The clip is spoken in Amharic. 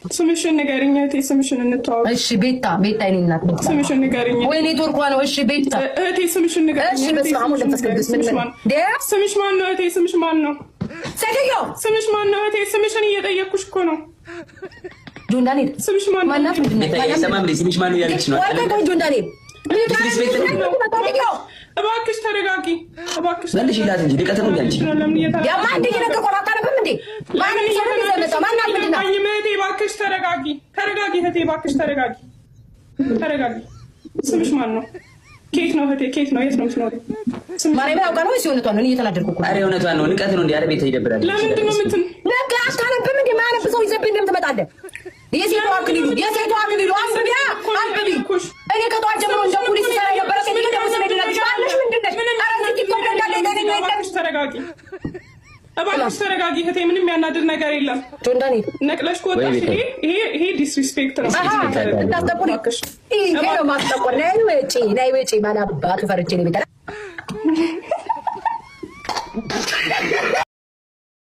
ስምሽን ንገሪኝ እህቴ፣ ስምሽን እንተዋወቅ። እሺ ቤታ የኔ እናት ስምሽን ንገሪኝ። ወይ ኔትወርክ ነው። እሺ ቤታ እህቴ ስምሽን ንገሪኝ። እሺ በስመ አብ ወወልድ ወመንፈስ ቅዱስ። ስምሽ ማን ነው እህቴ? ስምሽ ማን ነው? ሰገዮ ስምሽ ማን ነው እህቴ? ስምሽን እየጠየኩሽ እኮ ነው። ጆን ዳንኤል ስምሽ ማን ነው? ማናት? ስምሽ ማን ነው ያለች ነው? ወይ ጆን ዳንኤል እባክሽ ተረጋጊ፣ እባክሽ መልሽ ይላት እንጂ ልቀት ነው ያንቺ ያማን እንደ ይነገር አታረብም እንዴ? ማን ይዘመጣ ማን አልምድና እህቴ እባክሽ ተረጋጊ፣ ተረጋጊ እህቴ እባክሽ ተረጋጊ፣ ተረጋጊ። ስምሽ ማን ነው? ኬት ነው እህቴ? ኬት ነው? የት ነው የምትኖሪው? ማርያም ያውቃ ነው ወይስ እውነቷን ነው? እኔ እየተናደድኩ እኮ። ኧረ እውነቷን ነው። ንቀት ነው እንዴ? ኧረ ቤት ይደብራል። ለምንድን ነው እንትን ለካ አታነብም እንዴ? ማነብ ሰው ይዘብኝ እንደም ትመጣለህ። የሴቷ አክሊሉ አንብቢያ አንብቢ። እኔ ከጧት ጀምሮ እንደ ፖሊስ ሰራ የነበረ ከዚህ ደግሞ ስለደረግሽ አለሽ ምንድነው? ኧረ እዚህ ቲክቶክ እንዳለ እባክሽ ተረጋጊ፣ እባክሽ ተረጋጊ እህቴ። ምንም ያናድር ነገር የለም። ጆን ዳንኤል ነቅለሽ ከወጣሽ ይሄ ዲስሪስፔክት ነው። ታስጠቁልሽ ይሄ ነው ማስጠቆር። ነይ ወጪ ማናባቱ ፈርቼ ነው የሚጠራ